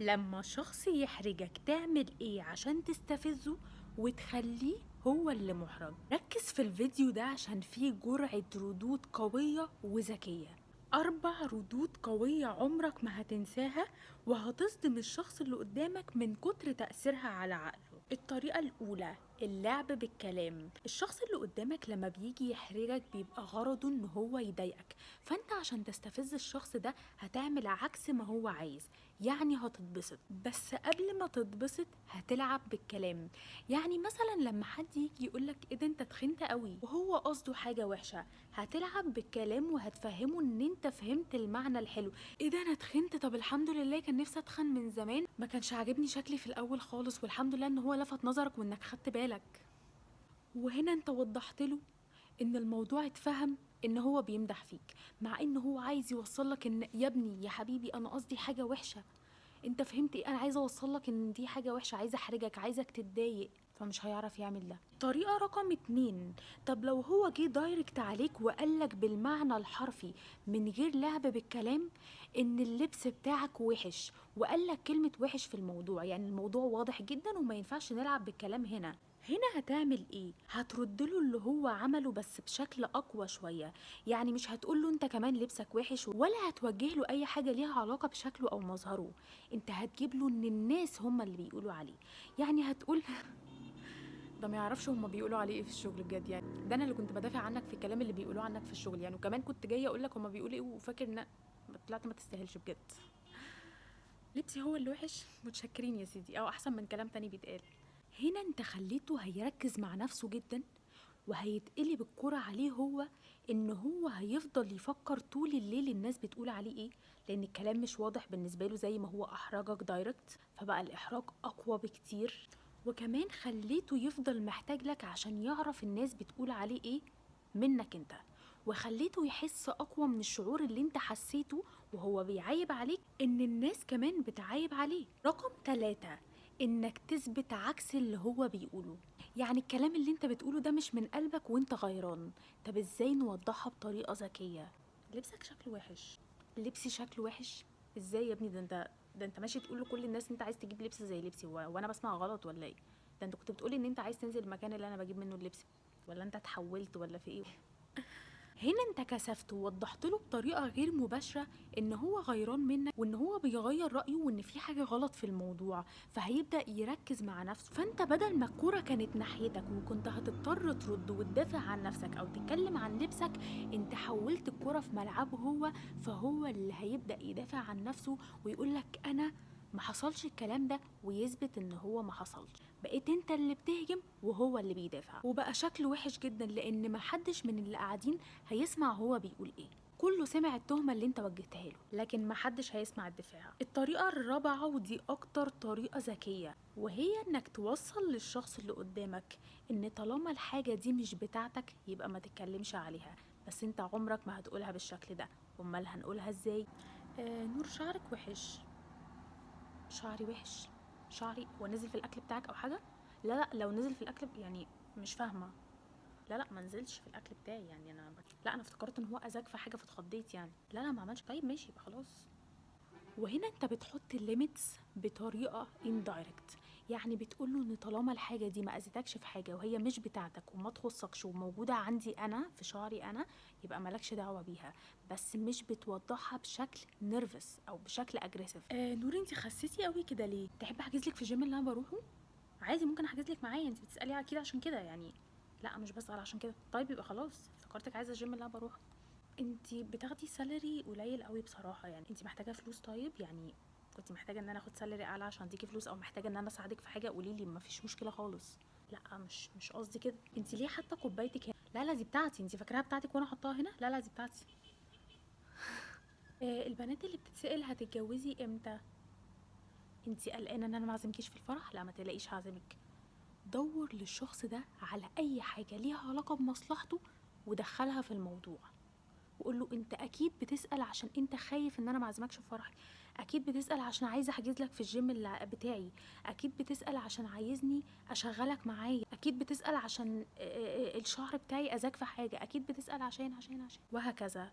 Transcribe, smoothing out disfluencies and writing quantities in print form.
لما شخص يحرجك تعمل ايه عشان تستفزه وتخليه هو اللي محرج؟ ركز في الفيديو ده عشان فيه جرعة ردود قوية وذكية. 4 ردود قوية عمرك ما هتنساها، وهتصدم الشخص اللي قدامك من كتر تأثيرها على عقله. الطريقة الأولى: اللعب بالكلام. الشخص اللي قدامك لما بيجي يحرجك بيبقى غرضه ان هو يضايقك، فانت عشان تستفز الشخص ده هتعمل عكس ما هو عايز، يعني هتتبسط. بس قبل ما تتبسط هتلعب بالكلام. يعني مثلا لما حد يجي يقولك ايه ده انت تخنت قوي وهو قصده حاجة وحشة، هتلعب بالكلام وهتفهمه ان انت فهمت المعنى الحلو. ايه ده انا تخنت؟ طب الحمد لله، كان نفسي اتخن من زمان، ما كانش عاجبني شكلي في الاول خالص، والحمد لله ان هو لفت نظرك وانك خدت بالك. وهنا انت وضحت له ان الموضوع اتفهم ان هو بيمدح فيك، مع ان هو عايز يوصلك ان يا ابني يا حبيبي انا قصدي حاجة وحشة. انت فهمت ايه؟ انا عايزه اوصلك ان دي حاجه وحشه، عايزه احرجك، عايزك تتضايق، فمش هيعرف يعمل ده. طريقه رقم 2: طب لو هو جه دايركت عليك وقالك بالمعنى الحرفي من غير لعب بالكلام ان اللبس بتاعك وحش، وقالك كلمه وحش في الموضوع، يعني الموضوع واضح جدا وما ينفعش نلعب بالكلام هنا هتعمل ايه؟ هتردله اللي هو عمله بس بشكل اقوى شويه. يعني مش هتقوله انت كمان لبسك وحش، ولا هتوجه له اي حاجه ليها علاقه بشكله او مظهره. انت هتجيب له ان الناس هم اللي بيقولوا عليه. يعني هتقول ده ما يعرفش هم بيقولوا عليه ايه في الشغل بجد، يعني ده انا اللي كنت بدافع عنك في الكلام اللي بيقولوه عنك في الشغل يعني، وكمان كنت جايه اقول لك هم بيقولوا ايه وفاكر ان طلعت ما تستاهلش بجد. لبسي هو اللي وحش؟ متشكرين يا سيدي، او احسن من كلام تاني بيتقال. هنا انت خليته هيركز مع نفسه جدا، وهيتقلب الكرة عليه هو، ان هو هيفضل يفكر طول الليل الناس بتقول عليه ايه، لان الكلام مش واضح بالنسبة له زي ما هو احرجك دايركت، فبقى الاحراج اقوى بكتير. وكمان خليته يفضل محتاج لك عشان يعرف الناس بتقول عليه ايه منك انت، وخليته يحس اقوى من الشعور اللي انت حسيته وهو بيعايب عليك ان الناس كمان بتعايب عليه. رقم 3: انك تثبت عكس اللي هو بيقوله. يعني الكلام اللي انت بتقوله ده مش من قلبك وانت غيران. طب ازاي نوضحها بطريقة ذكية؟ لبسك شكله وحش. لبسي شكله وحش؟ ازاي يا ابني؟ ده انت ماشي تقول لكل الناس انت عايز تجيب لبس زي لبسي، وانا بسمع غلط ولا ايه؟ ده انت كنت بتقولي ان انت عايز تنزل المكان اللي انا بجيب منه اللبس، ولا انت اتحولت ولا في ايه؟ هنا انت كسفت ووضحت له بطريقه غير مباشره ان هو غيران منك، وان هو بيغير رايه، وان في حاجه غلط في الموضوع، فهيبدا يركز مع نفسه. فانت بدل ما الكوره كانت ناحيتك وكنت هتضطر ترد وتدافع عن نفسك او تتكلم عن لبسك، انت حولت الكوره في ملعبه هو، فهو اللي هيبدا يدافع عن نفسه ويقول لك انا ما حصلش الكلام ده، ويثبت ان هو ما حصلش. بقيت انت اللي بتهجم وهو اللي بيدافع، وبقى شكله وحش جدا لان محدش من اللي قاعدين هيسمع هو بيقول ايه. كله سمع التهمة اللي انت وجهتها له، لكن محدش هيسمع الدفاع. الطريقة الرابعة ودي اكتر طريقة ذكية، وهي انك توصل للشخص اللي قدامك ان طالما الحاجة دي مش بتاعتك يبقى ما تتكلمش عليها، بس انت عمرك ما هتقولها بالشكل ده. امال هنقولها ازاي؟ نور شعرك وحش. شعري وحش؟ شعري ونزل في الاكل بتاعك او حاجه؟ لا لا، لو نزل في الاكل يعني مش فاهمه. لا لا، ما نزلش في الاكل بتاعي، يعني لا انا افتكرت ان هو اذاك في حاجه فاتخضيت يعني. لا لا، ما عملش. طيب ماشي، يبقى خلاص. وهنا انت بتحط الليميتس بطريقه اندايركت، يعني بتقوله ان طالما الحاجه دي ما اذتكش في حاجه وهي مش بتاعتك وما تخصكش وموجوده عندي انا في شعري انا، يبقى مالكش دعوه بيها. بس مش بتوضحها بشكل نيرفس او بشكل اجريسيف. نور انت خسيتي قوي كده ليه؟ تحب احجز لك في الجيم اللي انا بروحه؟ عادي، ممكن احجز لك معايا، انت بتسالي اكيد عشان كده يعني. لا مش بسال عشان كده. طيب يبقى خلاص، افتكرتك عايزه الجيم اللي انا بروحه. انتي بتاخدي سالري قليل قوي بصراحه، يعني انتي محتاجه فلوس؟ طيب يعني كنتي محتاجه ان انا اخد سالري اعلى عشان اديكي فلوس، او محتاجه ان انا اساعدك في حاجه قولي لي، مفيش مشكله خالص. لا مش قصدي كده. انتي ليه حاطه كوبايتك هنا؟ لا لا، دي بتاعتي. انتي فاكراها بتاعتك وانا حطاها هنا؟ لا لا، دي بتاعتي. البنات اللي بتتسأل هتتجوزي امتى؟ انتي قلقانه ان انا ما اعزمكيش في الفرح؟ لا ما تلاقيش، هعزمك. دور للشخص ده على اي حاجه ليها علاقه بمصلحته ودخلها في الموضوع، وقول له انت اكيد بتسال عشان انت خايف ان انا ما اعزمكش في فرحي، اكيد بتسال عشان عايزه احجز لك في الجيم اللي بتاعي، اكيد بتسال عشان عايزني اشغلك معايا، اكيد بتسال عشان الشعر بتاعي اذاك في حاجه، اكيد بتسال عشان وهكذا.